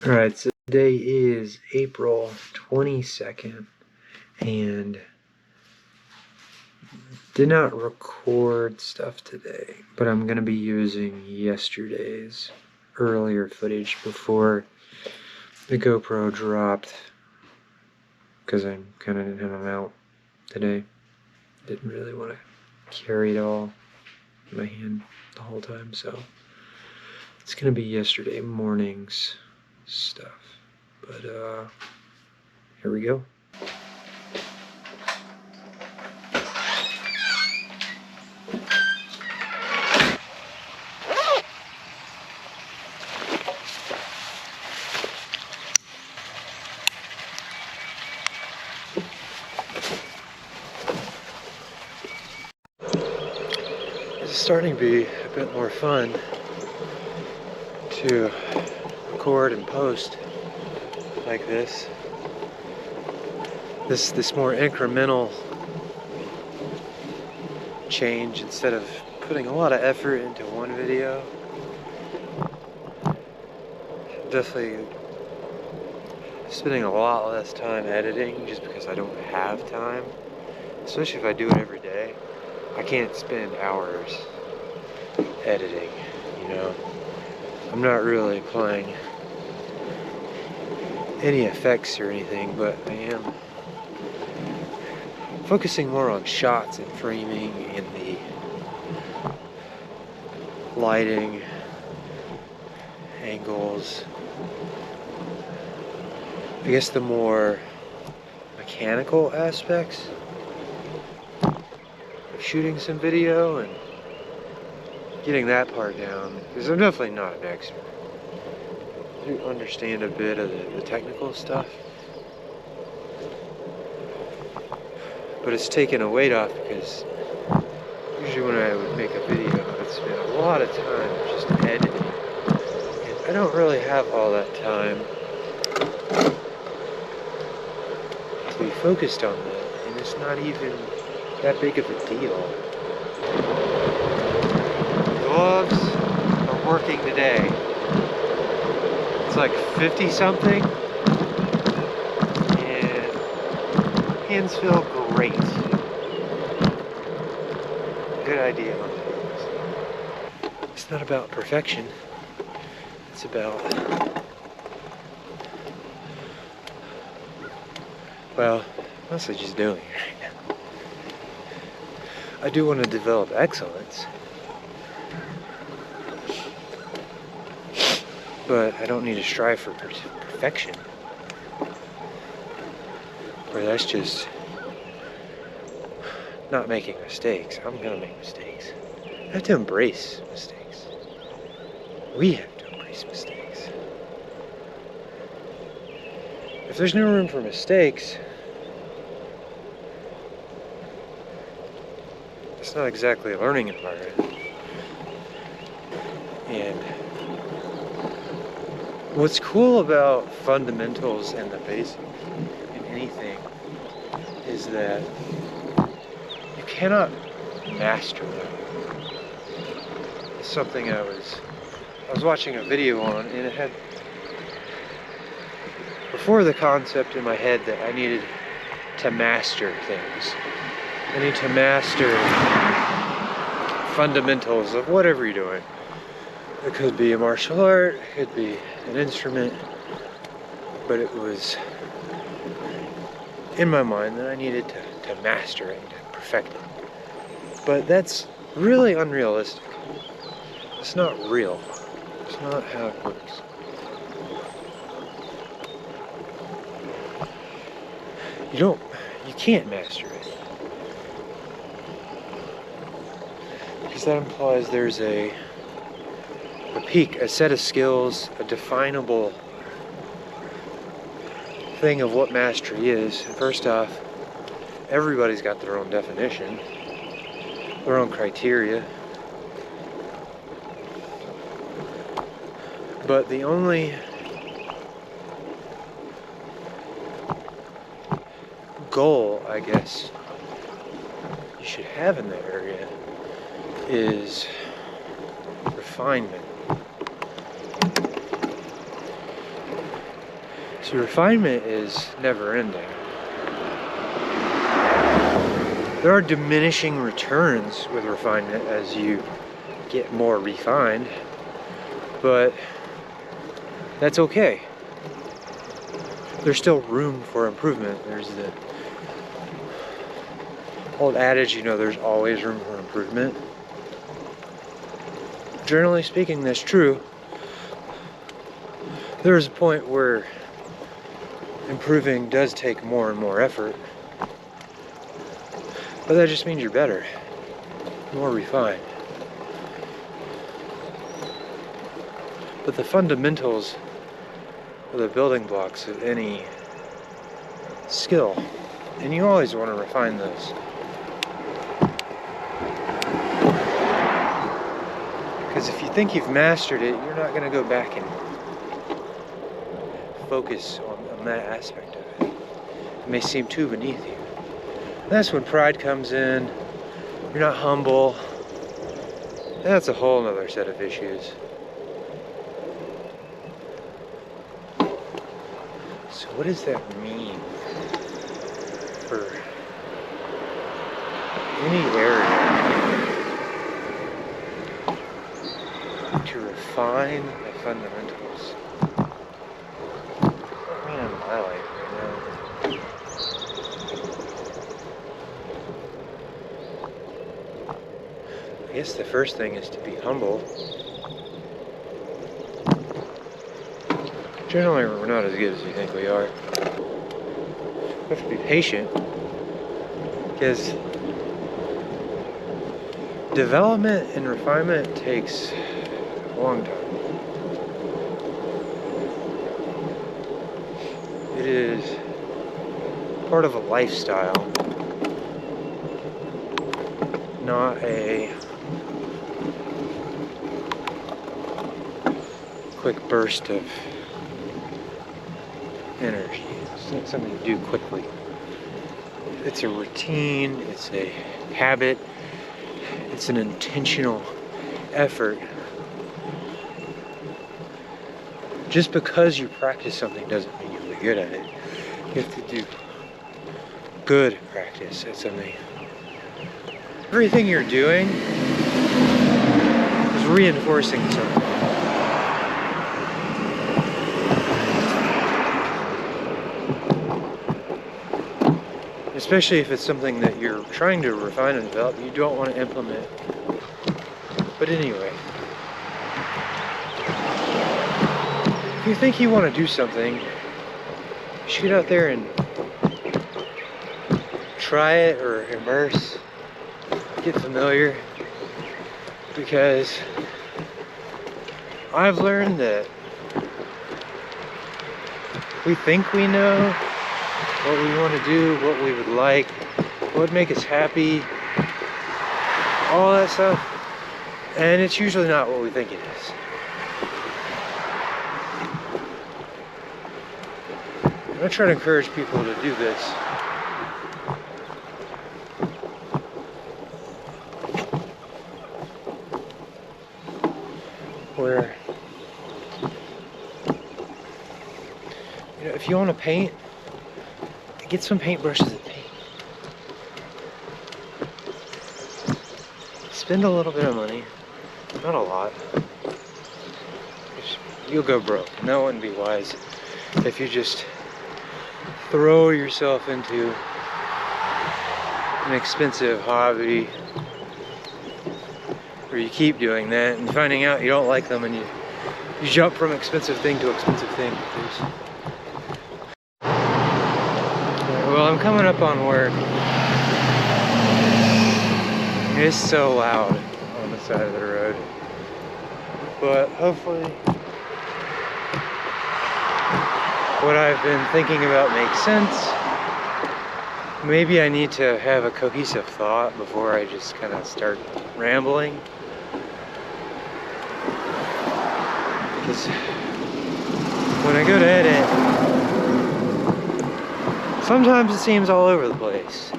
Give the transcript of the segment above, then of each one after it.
Alright, so today is April 22nd, and did not record stuff today, but I'm going to be using yesterday's earlier footage before the GoPro dropped, because I'm kind of in and out today. Didn't really want to carry it all in my hand the whole time, so it's going to be yesterday morning's stuff. But here we go. It's starting to be a bit more fun to record and post like this. This more incremental change, instead of putting a lot of effort into one video. Definitely spending a lot less time editing just because I don't have time. Especially if I do it every day. I can't spend hours editing, you know. I'm not really applying any effects or anything, but I am focusing more on shots and framing and the lighting, angles. I guess the more mechanical aspects of shooting some video and getting that part down, because I'm definitely not an expert. I do understand a bit of the technical stuff, but it's taken a weight off, because usually when I would make a video, I'd spend a lot of time just editing, and I don't really have all that time to be focused on that, and it's not even that big of a deal. Gloves are working today. It's like 50 something, and hands feel great. Good idea on things. It's not about perfection. It's about, well, mostly just doing it right now. I do want to develop excellence, but I don't need to strive for perfection. Or that's just not making mistakes. I'm gonna make mistakes. I have to embrace mistakes. We have to embrace mistakes. If there's no room for mistakes, it's not exactly a learning environment. And what's cool about fundamentals and the basics in anything is that you cannot master them. It's something I was watching a video on, and it had before the concept in my head that I needed to master things. I need to master fundamentals of whatever you're doing. It could be a martial art, it could be an instrument, but it was in my mind that I needed to master it, to perfect it. But that's really unrealistic. It's not real. It's not how it works. You can't master it. Because that implies there's a peak, a set of skills, a definable thing of what mastery is. And first off, everybody's got their own definition, their own criteria. But the only goal, I guess, you should have in that area is refinement. So refinement is never ending. There are diminishing returns with refinement as you get more refined, but that's okay. There's still room for improvement. There's the old adage, you know, there's always room for improvement. Generally speaking, that's true. There's a point where improving does take more and more effort, but that just means you're better, more refined. But the fundamentals are the building blocks of any skill, and you always want to refine those. Because if you think you've mastered it, you're not going to go back and focus on that aspect of it. It may seem too beneath you. And that's when pride comes in. You're not humble. That's a whole other set of issues. So what does that mean for any area to refine the fundamentals? I mean, in my life right now. I guess the first thing is to be humble. Generally, we're not as good as we think we are. We have to be patient, because development and refinement takes a long time. It is part of a lifestyle, not a quick burst of energy. It's not something you do quickly. It's a routine, it's a habit, it's an intentional effort. Just because you practice something doesn't mean you'll be good at it. You have to do good practice at something. Everything you're doing is reinforcing something. Especially if it's something that you're trying to refine and develop, you don't want to implement. But anyway, if you think you want to do something, you should get out there and try it or immerse, get familiar, because I've learned that we think we know what we want to do, what we would like, what would make us happy, all that stuff, and it's usually not what we think it is. I try to encourage people to do this. Where, you know, if you want to paint, get some paintbrushes and paint. Spend a little bit of money, not a lot. You'll go broke, and that wouldn't be wise if you just throw yourself into an expensive hobby where you keep doing that and finding out you don't like them, and you jump from expensive thing to expensive thing. Well, I'm coming up on work. It's so loud on the side of the road, but hopefully what I've been thinking about makes sense. Maybe I need to have a cohesive thought before I just kind of start rambling. Because when I go to edit, sometimes it seems all over the place.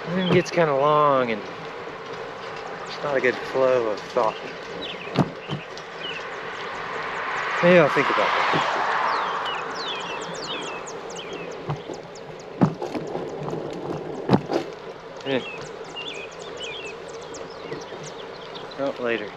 And then it gets kind of long and it's not a good flow of thought. Maybe I'll think about that. Oh, later.